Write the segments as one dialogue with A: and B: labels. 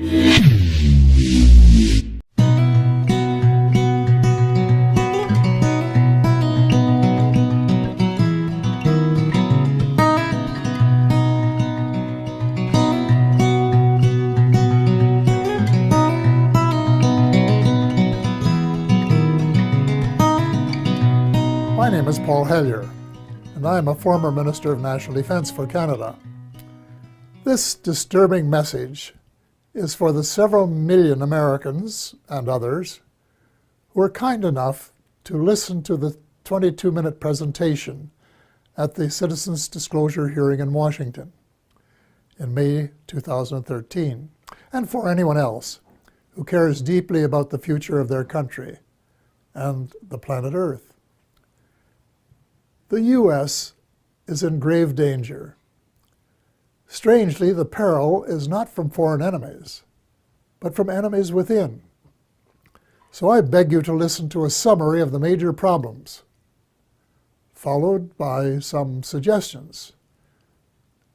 A: My name is Paul Hellyer, and I am a former Minister of National Defence for Canada. This disturbing message is for the several million Americans and others who were kind enough to listen to the 22-minute presentation at the Citizens Disclosure hearing in Washington in May 2013, and for anyone else who cares deeply about the future of their country and the planet Earth. The U.S. is in grave danger. Strangely, the peril is not from foreign enemies, but from enemies within. So I beg you to listen to a summary of the major problems, followed by some suggestions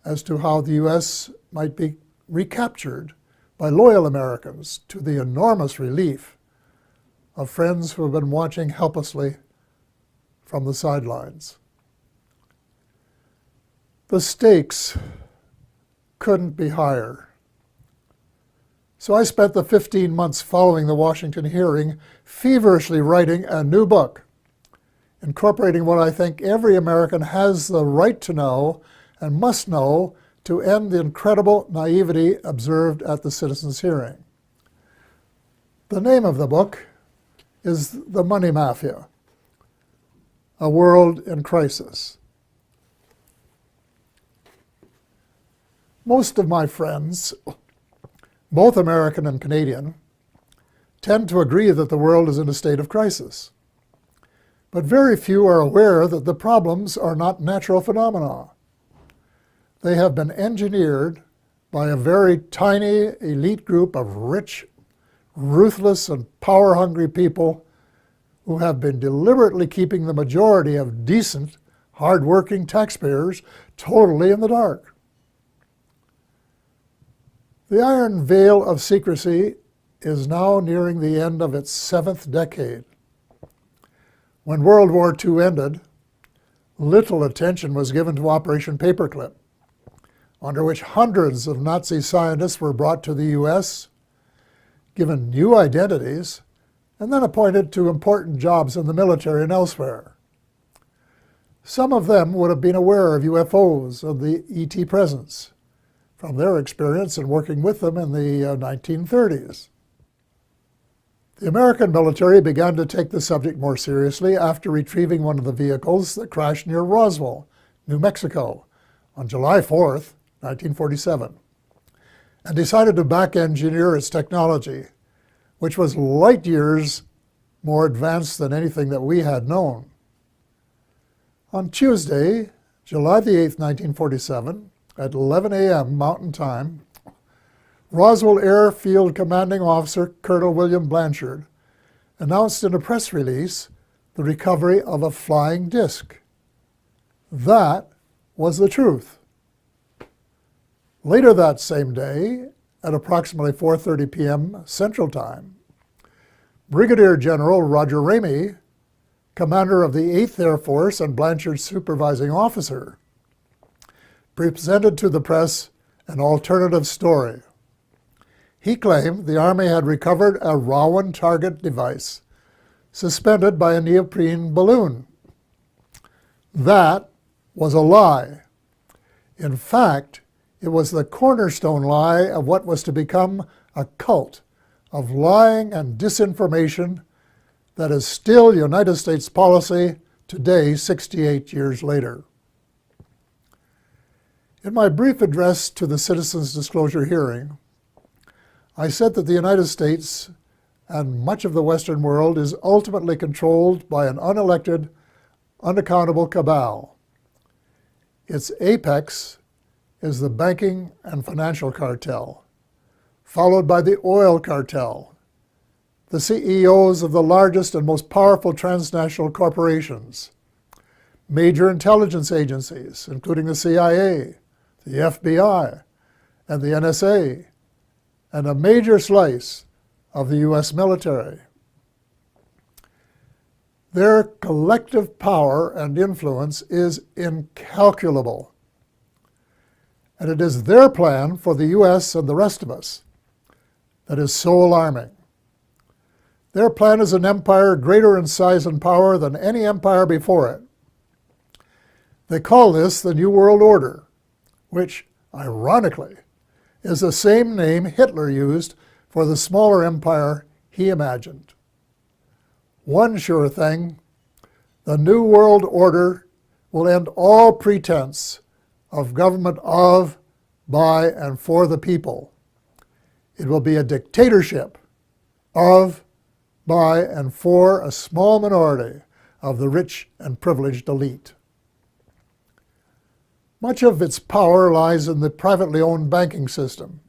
A: as to how the U.S. might be recaptured by loyal Americans, to the enormous relief of friends who have been watching helplessly from the sidelines. The stakes couldn't be higher. So I spent the 15 months following the Washington hearing feverishly writing a new book, incorporating what I think every American has the right to know and must know to end the incredible naivety observed at the citizens' hearing. The name of the book is The Money Mafia, A World in Crisis. Most of my friends, both American and Canadian, tend to agree that the world is in a state of crisis. But very few are aware that the problems are not natural phenomena. They have been engineered by a very tiny elite group of rich, ruthless, and power-hungry people who have been deliberately keeping the majority of decent, hard-working taxpayers totally in the dark. The iron veil of secrecy is now nearing the end of its 7th decade. When World War II ended, little attention was given to Operation Paperclip, under which hundreds of Nazi scientists were brought to the U.S., given new identities, and then appointed to important jobs in the military and elsewhere. Some of them would have been aware of UFOs and the ET presence from their experience in working with them in the 1930s. The American military began to take the subject more seriously after retrieving one of the vehicles that crashed near Roswell, New Mexico, on July 4th, 1947, and decided to back-engineer its technology, which was light years more advanced than anything that we had known. On Tuesday, July the 8th, 1947, at 11 a.m. Mountain Time, Roswell Airfield Commanding Officer Colonel William Blanchard announced in a press release the recovery of a flying disc. That was the truth. Later that same day, at approximately 4:30 p.m. Central Time, Brigadier General Roger Ramey, commander of the 8th Air Force and Blanchard's supervising officer, presented to the press an alternative story. He claimed the Army had recovered a Rowan target device suspended by a neoprene balloon. That was a lie. In fact, it was the cornerstone lie of what was to become a cult of lying and disinformation that is still United States policy today, 68 years later. In my brief address to the Citizens Disclosure hearing, I said that the United States and much of the Western world is ultimately controlled by an unelected, unaccountable cabal. Its apex is the banking and financial cartel, followed by the oil cartel, the CEOs of the largest and most powerful transnational corporations, major intelligence agencies, including the CIA, the FBI, and the NSA, and a major slice of the U.S. military. Their collective power and influence is incalculable, and it is their plan for the U.S. and the rest of us that is so alarming. Their plan is an empire greater in size and power than any empire before it. They call this the New World Order, which, ironically, is the same name Hitler used for the smaller empire he imagined. One sure thing, the New World Order will end all pretense of government of, by, and for the people. It will be a dictatorship of, by, and for a small minority of the rich and privileged elite. Much of its power lies in the privately owned banking system.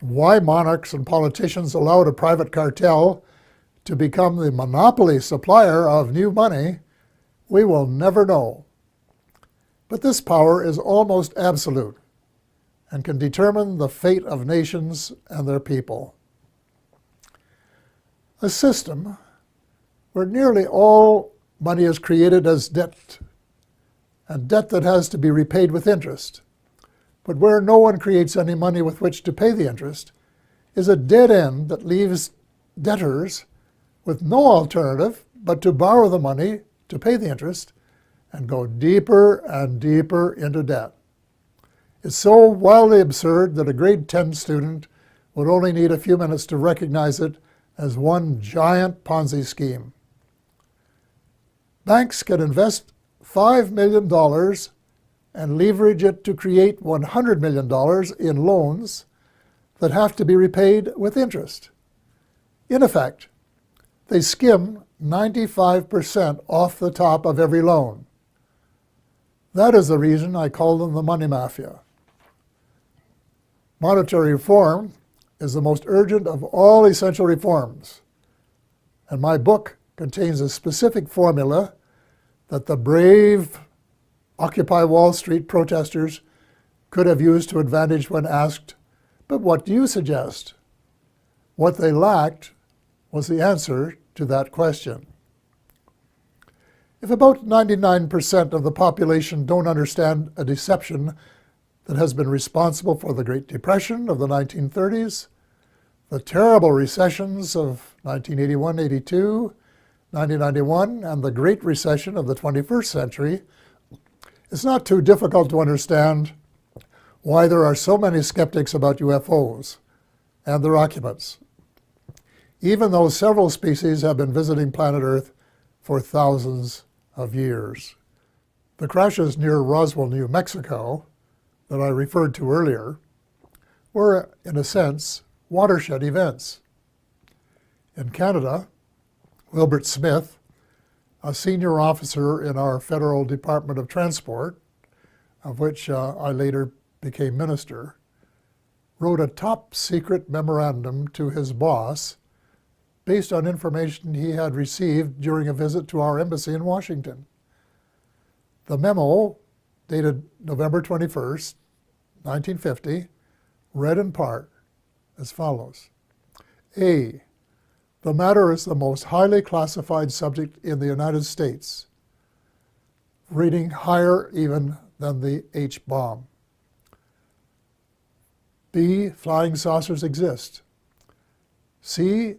A: Why monarchs and politicians allowed a private cartel to become the monopoly supplier of new money, we will never know. But this power is almost absolute and can determine the fate of nations and their people. A system where nearly all money is created as debt, and debt that has to be repaid with interest, but where no one creates any money with which to pay the interest, is a dead end that leaves debtors with no alternative but to borrow the money to pay the interest and go deeper and deeper into debt. It's so wildly absurd that a grade 10 student would only need a few minutes to recognize it as one giant Ponzi scheme. Banks can invest $5 million and leverage it to create $100 million in loans that have to be repaid with interest. In effect, they skim 95% off the top of every loan. That is the reason I call them the money mafia. Monetary reform is the most urgent of all essential reforms, and my book contains a specific formula that the brave Occupy Wall Street protesters could have used to advantage when asked, "But what do you suggest?" What they lacked was the answer to that question. If about 99% of the population don't understand a deception that has been responsible for the Great Depression of the 1930s, the terrible recessions of 1981-82, 1991, and the Great Recession of the 21st century, it's not too difficult to understand why there are so many skeptics about UFOs and their occupants, even though several species have been visiting planet Earth for thousands of years. The crashes near Roswell, New Mexico, that I referred to earlier, were, in a sense, watershed events. In Canada, Wilbert Smith, a senior officer in our Federal Department of Transport, of which I later became minister, wrote a top-secret memorandum to his boss based on information he had received during a visit to our embassy in Washington. The memo, dated November 21st, 1950, read in part as follows. A, the matter is the most highly classified subject in the United States, rating higher even than the H-bomb. B, flying saucers exist. C,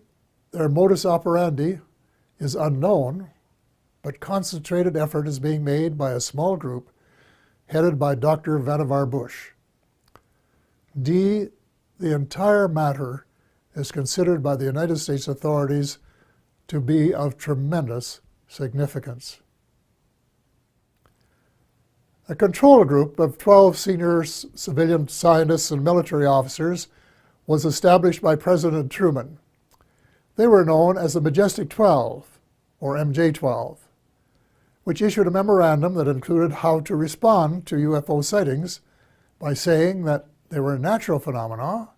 A: their modus operandi is unknown, but concentrated effort is being made by a small group headed by Dr. Vannevar Bush. D, the entire matter is considered by the United States authorities to be of tremendous significance. A control group of 12 senior civilian scientists and military officers was established by President Truman. They were known as the Majestic 12, or MJ-12, which issued a memorandum that included how to respond to UFO sightings by saying that they were natural phenomena,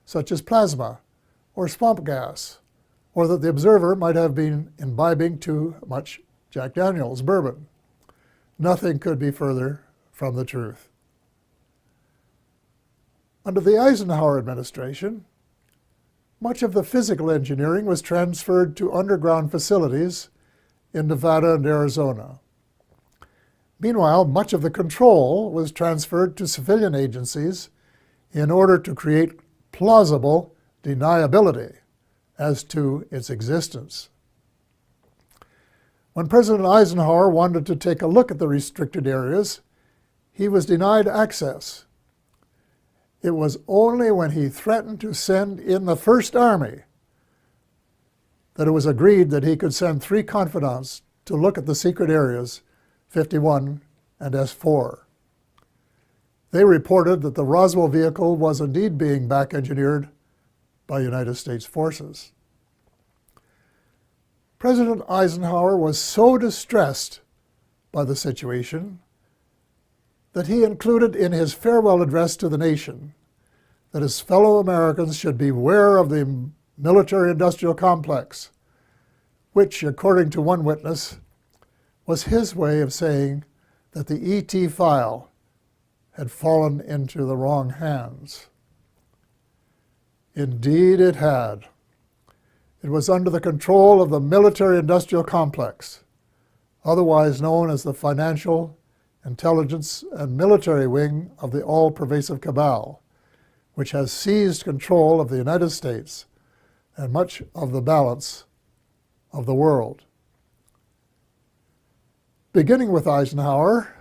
A: such as plasma or swamp gas, or that the observer might have been imbibing too much Jack Daniels bourbon. Nothing could be further from the truth. Under the Eisenhower administration, much of the physical engineering was transferred to underground facilities in Nevada and Arizona. Meanwhile, much of the control was transferred to civilian agencies in order to create plausible deniability as to its existence. When President Eisenhower wanted to take a look at the restricted areas, he was denied access. It was only when he threatened to send in the First Army that it was agreed that he could send 3 confidants to look at the secret areas 51 and S4. They reported that the Roswell vehicle was indeed being back-engineered by United States forces. President Eisenhower was so distressed by the situation that he included in his farewell address to the nation that his fellow Americans should beware of the military-industrial complex, which, according to one witness, was his way of saying that the ET file had fallen into the wrong hands. Indeed it had. It was under the control of the military-industrial complex, otherwise known as the financial, intelligence, and military wing of the all-pervasive cabal, which has seized control of the United States and much of the balance of the world. Beginning with Eisenhower,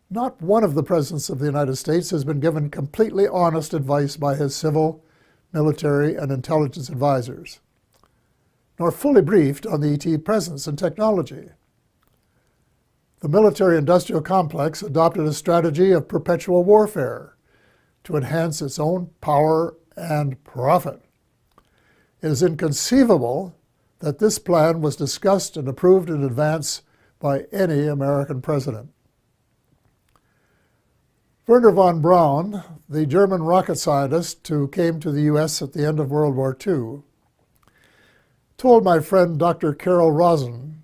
A: not one of the presidents of the United States has been given completely honest advice by his civil, military, and intelligence advisors, nor fully briefed on the ET presence and technology. The military-industrial complex adopted a strategy of perpetual warfare to enhance its own power and profit. It is inconceivable that this plan was discussed and approved in advance by any American president. Wernher von Braun, the German rocket scientist who came to the U.S. at the end of World War II, told my friend Dr. Carol Rosen,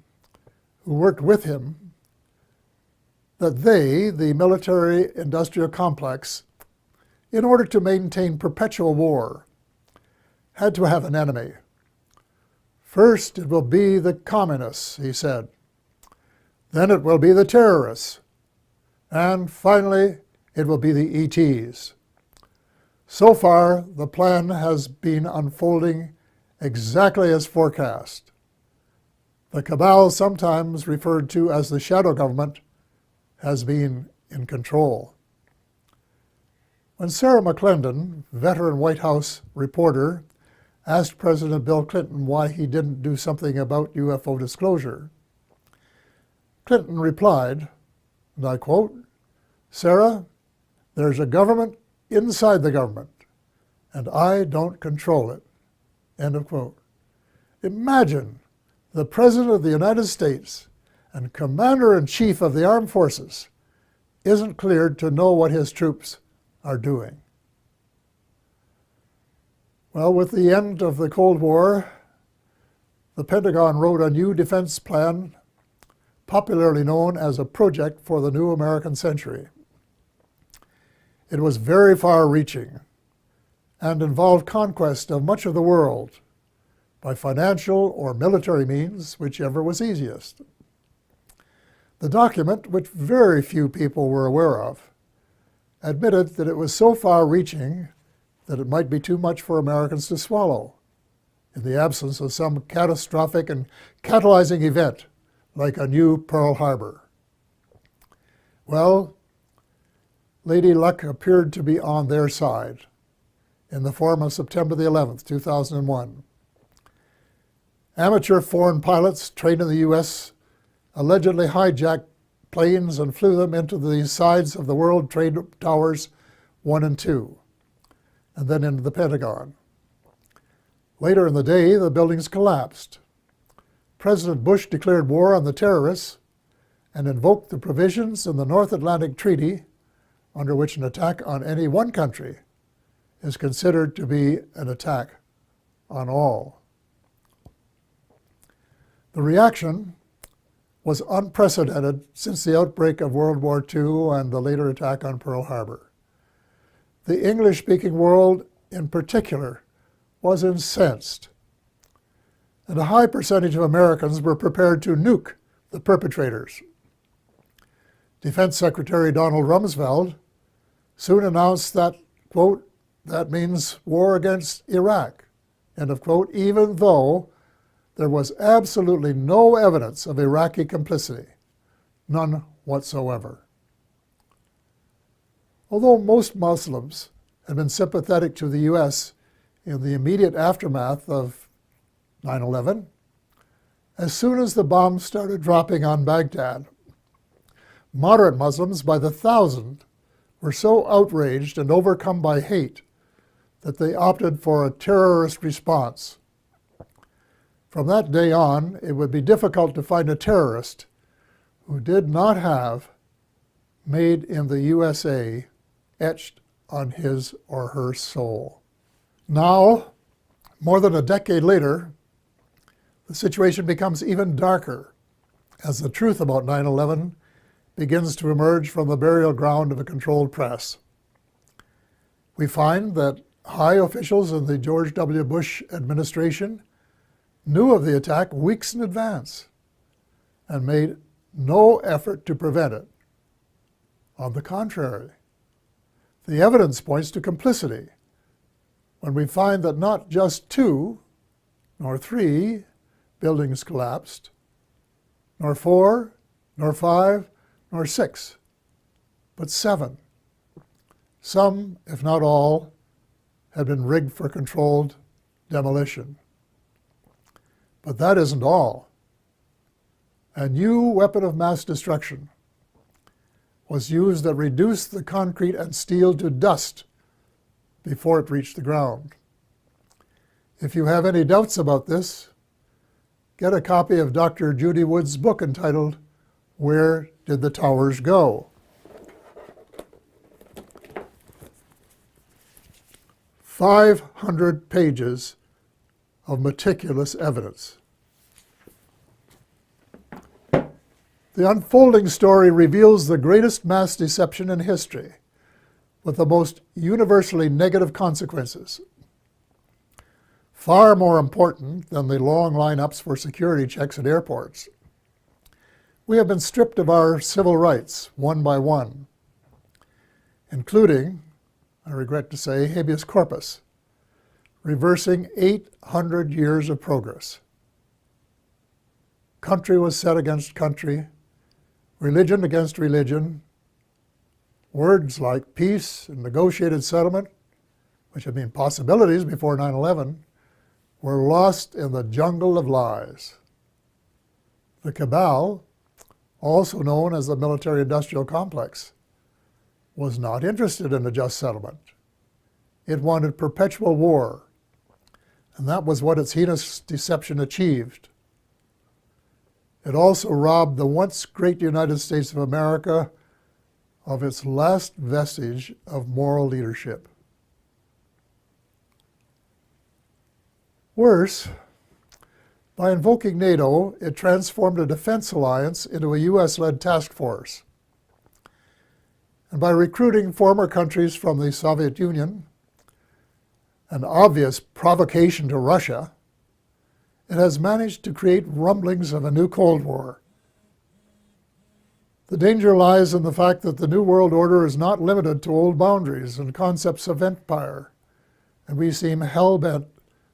A: who worked with him, that they, the military-industrial complex, in order to maintain perpetual war, had to have an enemy. First, it will be the communists, he said. Then it will be the terrorists. And finally, it will be the ETs. So far, the plan has been unfolding exactly as forecast. The cabal, sometimes referred to as the shadow government, has been in control. When Sarah McClendon, veteran White House reporter, asked President Bill Clinton why he didn't do something about UFO disclosure, Clinton replied, and I quote, "Sarah, there's a government inside the government, and I don't control it." End of quote. Imagine the President of the United States and Commander-in-Chief of the Armed Forces isn't cleared to know what his troops are doing. Well, with the end of the Cold War, the Pentagon wrote a new defense plan, popularly known as a project for the new American century. It was very far-reaching and involved conquest of much of the world by financial or military means, whichever was easiest. The document, which very few people were aware of, admitted that it was so far-reaching that it might be too much for Americans to swallow in the absence of some catastrophic and catalyzing event like a new Pearl Harbor. Well, Lady Luck appeared to be on their side in the form of September the 11th, 2001. Amateur foreign pilots trained in the U.S. allegedly hijacked planes and flew them into the sides of the World Trade Towers 1 and 2, and then into the Pentagon. Later in the day, the buildings collapsed. President Bush declared war on the terrorists and invoked the provisions in the North Atlantic Treaty, under which an attack on any one country is considered to be an attack on all. The reaction was unprecedented since the outbreak of World War II and the later attack on Pearl Harbor. The English-speaking world in particular was incensed, and a high percentage of Americans were prepared to nuke the perpetrators. Defense Secretary Donald Rumsfeld soon announced that, quote, that means war against Iraq, end of quote, even though there was absolutely no evidence of Iraqi complicity, none whatsoever. Although most Muslims had been sympathetic to the U.S. in the immediate aftermath of 9/11, as soon as the bombs started dropping on Baghdad, moderate Muslims by the thousand were so outraged and overcome by hate that they opted for a terrorist response. From that day on, it would be difficult to find a terrorist who did not have "Made in the USA" etched on his or her soul. Now, more than a decade later, the situation becomes even darker as the truth about 9/11 begins to emerge from the burial ground of a controlled press. We find that high officials in the George W. Bush administration knew of the attack weeks in advance and made no effort to prevent it. On the contrary, the evidence points to complicity when we find that not just 2, nor 3 buildings collapsed, nor 4, nor 5, nor 6, but 7. Some, if not all, had been rigged for controlled demolition. But that isn't all. A new weapon of mass destruction was used that reduced the concrete and steel to dust before it reached the ground. If you have any doubts about this, get a copy of Dr. Judy Wood's book entitled, "Where Did the Towers Go?" 500 pages of meticulous evidence. The unfolding story reveals the greatest mass deception in history, with the most universally negative consequences. Far more important than the long lineups for security checks at airports. We have been stripped of our civil rights one by one, including, I regret to say, habeas corpus, reversing 800 years of progress. Country was set against country, religion against religion. Words like peace and negotiated settlement, which had been possibilities before 9/11, were lost in the jungle of lies. The cabal, also known as the military-industrial complex, was not interested in a just settlement. It wanted perpetual war, and that was what its heinous deception achieved. It also robbed the once great United States of America of its last vestige of moral leadership. Worse, by invoking NATO, it transformed a defense alliance into a US-led task force. And by recruiting former countries from the Soviet Union, an obvious provocation to Russia, it has managed to create rumblings of a new Cold War. The danger lies in the fact that the New World Order is not limited to old boundaries and concepts of empire, and we seem hell-bent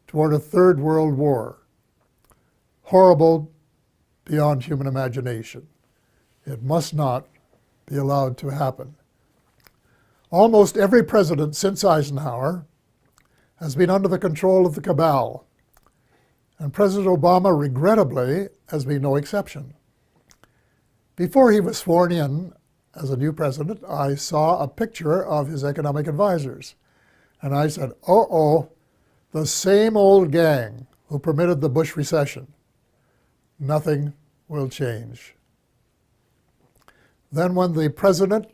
A: toward a third world war. Horrible beyond human imagination. It must not be allowed to happen. Almost every president since Eisenhower has been under the control of the cabal, and President Obama, regrettably, has been no exception. Before he was sworn in as a new president, I saw a picture of his economic advisors, and I said, uh-oh, the same old gang who permitted the Bush recession. Nothing will change. Then when the president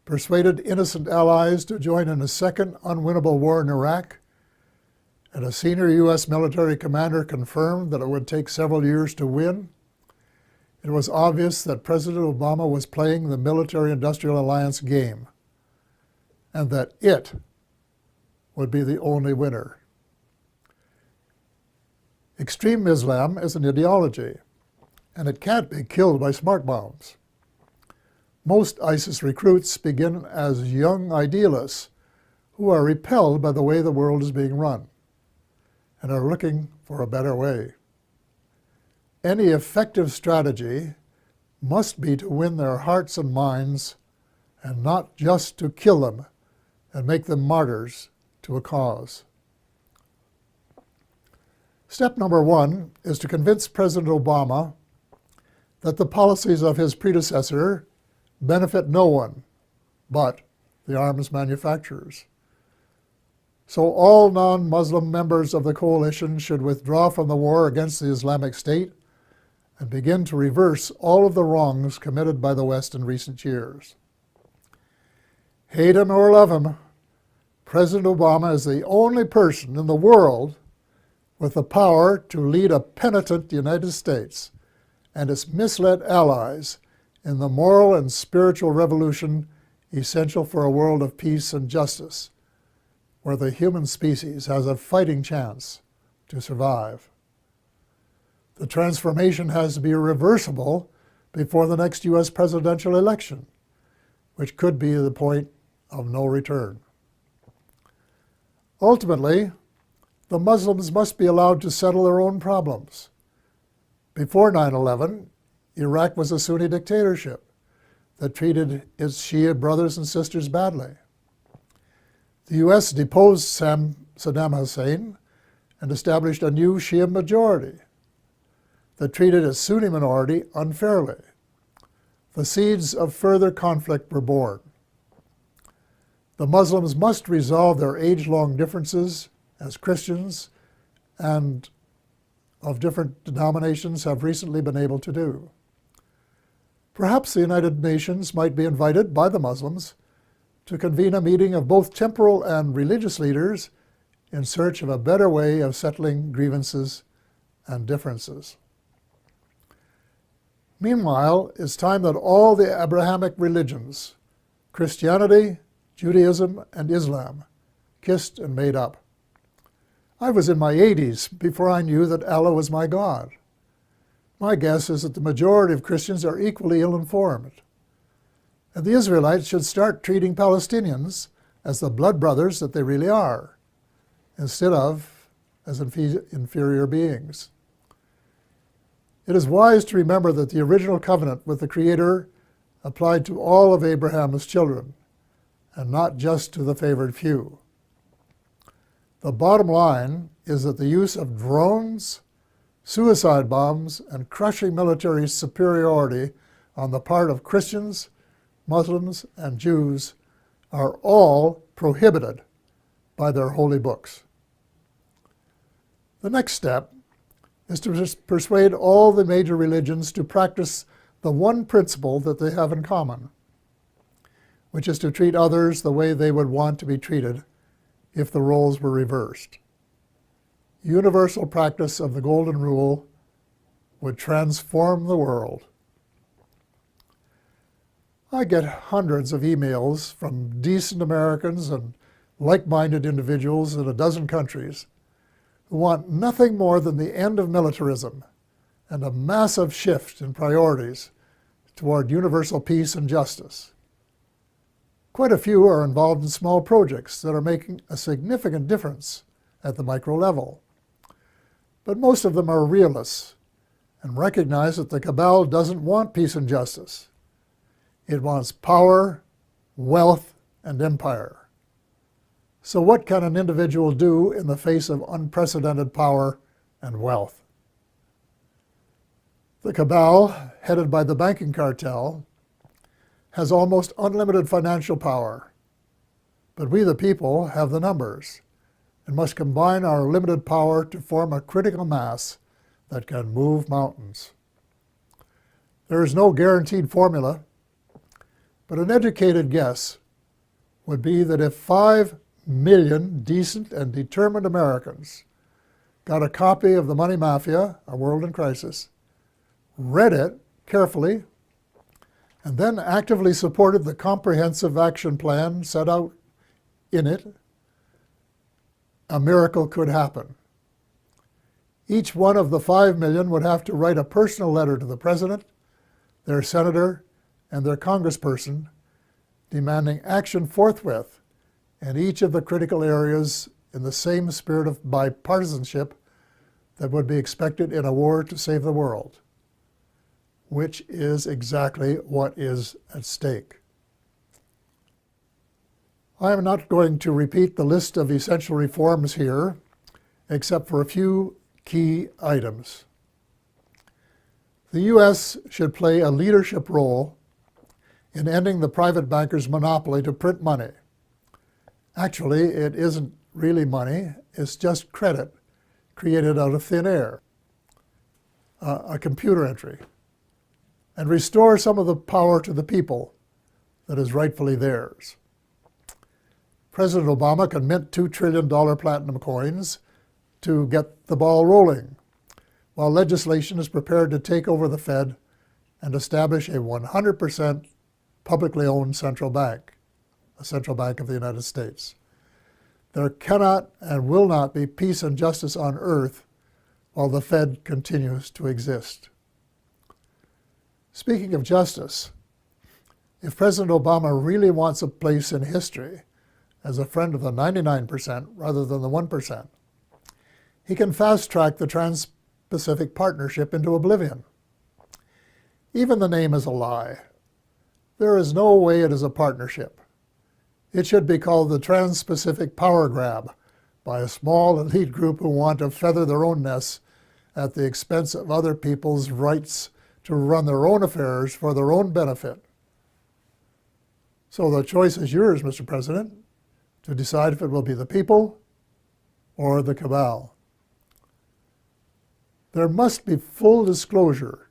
A: persuaded innocent allies to join in a second unwinnable war in Iraq, and a senior U.S. military commander confirmed that it would take several years to win, it was obvious that President Obama was playing the military-industrial alliance game. and that it would be the only winner. Extreme Islam is an ideology, and it can't be killed by smart bombs. Most ISIS recruits begin as young idealists who are repelled by the way the world is being run and are looking for a better way. Any effective strategy must be to win their hearts and minds and not just to kill them and make them martyrs to a cause. Step number one is to convince President Obama that the policies of his predecessor benefit no one but the arms manufacturers. So all non-Muslim members of the coalition should withdraw from the war against the Islamic State and begin to reverse all of the wrongs committed by the West in recent years. Hate him or love him, President Obama is the only person in the world with the power to lead a penitent United States and its misled allies in the moral and spiritual revolution essential for a world of peace and justice, where the human species has a fighting chance to survive. The transformation has to be reversible before the next U.S. presidential election, which could be the point of no return. Ultimately, the Muslims must be allowed to settle their own problems. Before 9/11, Iraq was a Sunni dictatorship that treated its Shia brothers and sisters badly. The U.S. deposed Saddam Hussein and established a new Shia majority that treated its Sunni minority unfairly. The seeds of further conflict were born. The Muslims must resolve their age-long differences as Christians and of different denominations have recently been able to do. Perhaps the United Nations might be invited by the Muslims to convene a meeting of both temporal and religious leaders in search of a better way of settling grievances and differences. Meanwhile, it's time that all the Abrahamic religions, Christianity, Judaism, and Islam, kissed and made up. I was in my 80s before I knew that Allah was my God. My guess is that the majority of Christians are equally ill-informed. And the Israelites should start treating Palestinians as the blood brothers that they really are, instead of as inferior beings. It is wise to remember that the original covenant with the Creator applied to all of Abraham's children, and not just to the favored few. The bottom line is that the use of drones, suicide bombs, and crushing military superiority on the part of Christians, Muslims, and Jews are all prohibited by their holy books. The next step is to persuade all the major religions to practice the one principle that they have in common, which is to treat others the way they would want to be treated if the roles were reversed. Universal practice of the Golden Rule would transform the world. I get hundreds of emails from decent Americans and like-minded individuals in a dozen countries who want nothing more than the end of militarism and a massive shift in priorities toward universal peace and justice. Quite a few are involved in small projects that are making a significant difference at the micro level. But most of them are realists and recognize that the cabal doesn't want peace and justice. It wants power, wealth, and empire. So what can an individual do in the face of unprecedented power and wealth? The cabal, headed by the banking cartel, has almost unlimited financial power. But we, the people, have the numbers and must combine our limited power to form a critical mass that can move mountains. There is no guaranteed formula, but an educated guess would be that if 5 million decent and determined Americans got a copy of The Money Mafia, A World in Crisis, read it carefully, and then actively supported the comprehensive action plan set out in it, a miracle could happen. Each one of the 5 million would have to write a personal letter to the president, their senator, and their congressperson, demanding action forthwith in each of the critical areas in the same spirit of bipartisanship that would be expected in a war to save the world, which is exactly what is at stake. I am not going to repeat the list of essential reforms here, except for a few key items. The U.S. should play a leadership role in ending the private bankers' monopoly to print money. Actually, it isn't really money, it's just credit created out of thin air, a computer entry, and restore some of the power to the people that is rightfully theirs. President Obama can mint $2 trillion platinum coins to get the ball rolling, while legislation is prepared to take over the Fed and establish a 100% publicly owned central bank, a central bank of the United States. There cannot and will not be peace and justice on earth while the Fed continues to exist. Speaking of justice, if President Obama really wants a place in history as a friend of the 99% rather than the 1%, he can fast-track the Trans-Pacific Partnership into oblivion. Even the name is a lie. There is no way it is a partnership. It should be called the Trans-Pacific Power Grab by a small elite group who want to feather their own nests at the expense of other people's rights to run their own affairs for their own benefit. So the choice is yours, Mr. President, to decide if it will be the people or the cabal. There must be full disclosure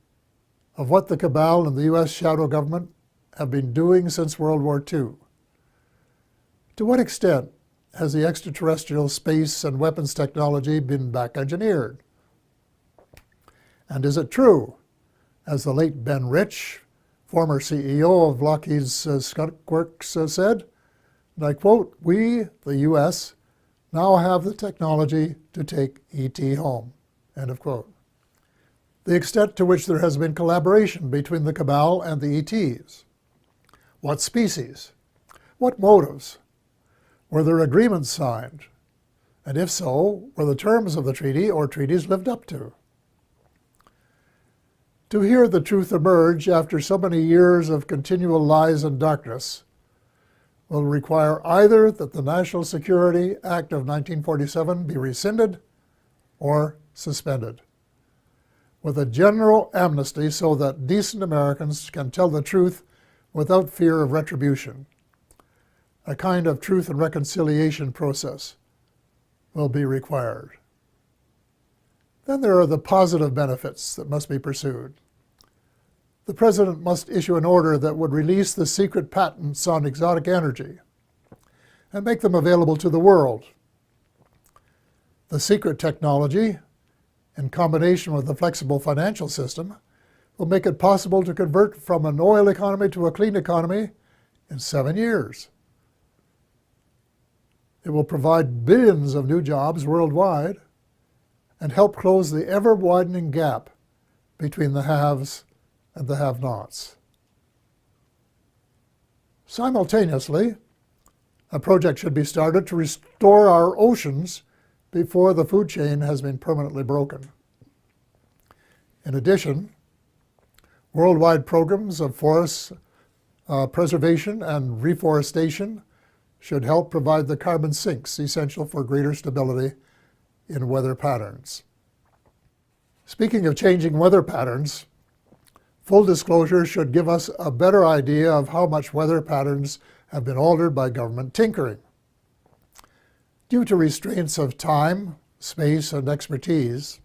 A: of what the cabal and the U.S. shadow government have been doing since World War II. To what extent has the extraterrestrial space and weapons technology been back-engineered? And is it true, as the late Ben Rich, former CEO of Lockheed's Skunk Works, said, and I quote, "We, the U.S., now have the technology to take ET home," end of quote. The extent to which there has been collaboration between the cabal and the ETs. What species? What motives? Were there agreements signed? And if so, were the terms of the treaty or treaties lived up to? To hear the truth emerge after so many years of continual lies and darkness will require either that the National Security Act of 1947 be rescinded or suspended, with a general amnesty so that decent Americans can tell the truth without fear of retribution. A kind of truth and reconciliation process will be required. Then there are the positive benefits that must be pursued. The President must issue an order that would release the secret patents on exotic energy and make them available to the world. The secret technology, in combination with the flexible financial system, will make it possible to convert from an oil economy to a clean economy in 7 years. It will provide billions of new jobs worldwide and help close the ever-widening gap between the haves and the have-nots. Simultaneously, a project should be started to restore our oceans before the food chain has been permanently broken. In addition, worldwide programs of forest preservation and reforestation should help provide the carbon sinks essential for greater stability in weather patterns. Speaking of changing weather patterns, full disclosure should give us a better idea of how much weather patterns have been altered by government tinkering. Due to restraints of time, space, and expertise,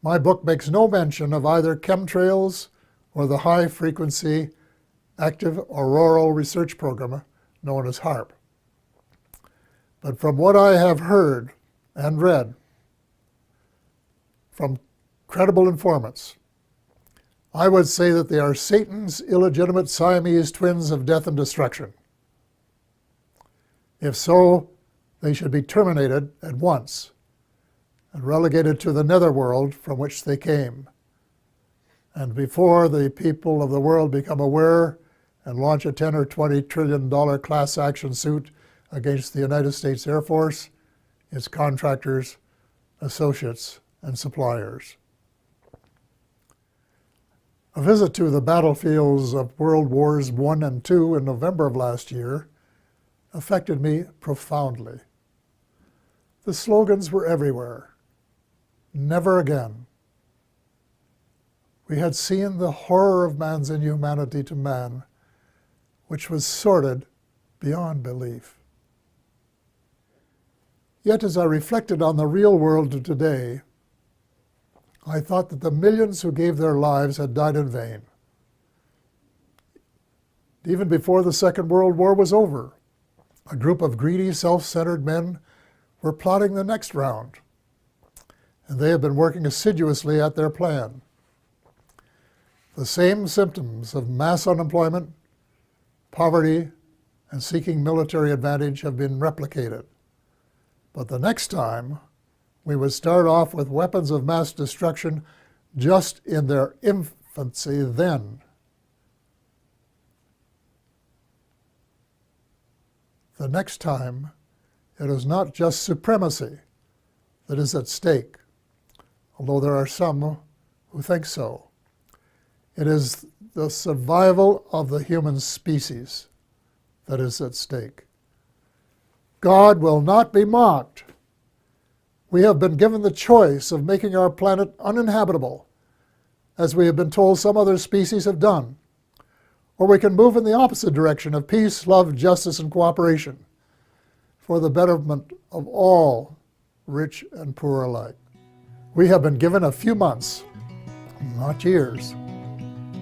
A: my book makes no mention of either chemtrails or the high-frequency active auroral research program known as HAARP. But from what I have heard and read from credible informants, I would say that they are Satan's illegitimate Siamese twins of death and destruction. If so, they should be terminated at once and relegated to the netherworld from which they came. And before the people of the world become aware and launch a $10 or $20 trillion class action suit against the United States Air Force, its contractors, associates, and suppliers. A visit to the battlefields of World Wars I and II in November of last year affected me profoundly. The slogans were everywhere. Never again. We had seen the horror of man's inhumanity to man, which was sordid beyond belief. Yet as I reflected on the real world of today, I thought that the millions who gave their lives had died in vain. Even before the Second World War was over, a group of greedy, self-centered men were plotting the next round, and they have been working assiduously at their plan. The same symptoms of mass unemployment, poverty, and seeking military advantage have been replicated. But the next time, we would start off with weapons of mass destruction just in their infancy then. The next time, it is not just supremacy that is at stake, although there are some who think so. It is the survival of the human species that is at stake. God will not be mocked. We have been given the choice of making our planet uninhabitable, as we have been told some other species have done, or we can move in the opposite direction of peace, love, justice, and cooperation for the betterment of all, rich and poor alike. We have been given a few months, not years,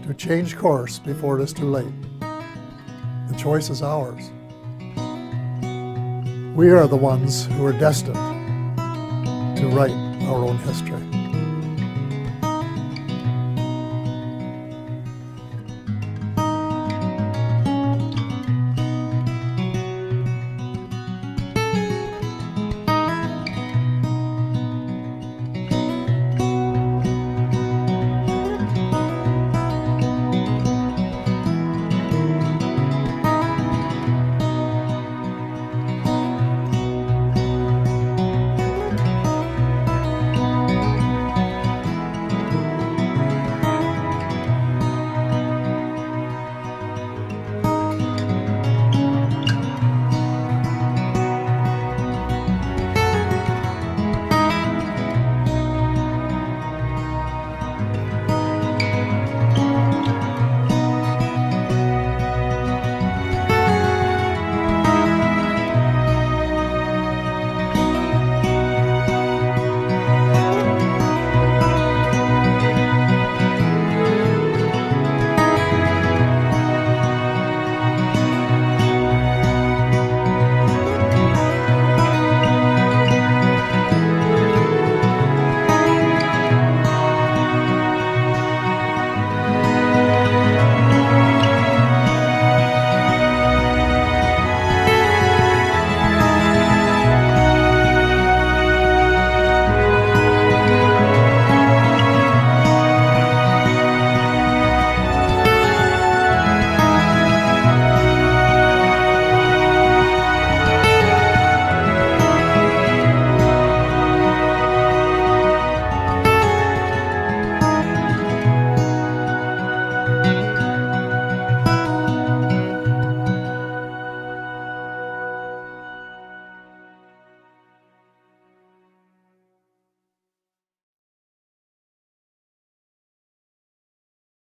A: to change course before it is too late. The choice is ours. We are the ones who are destined to write our own history.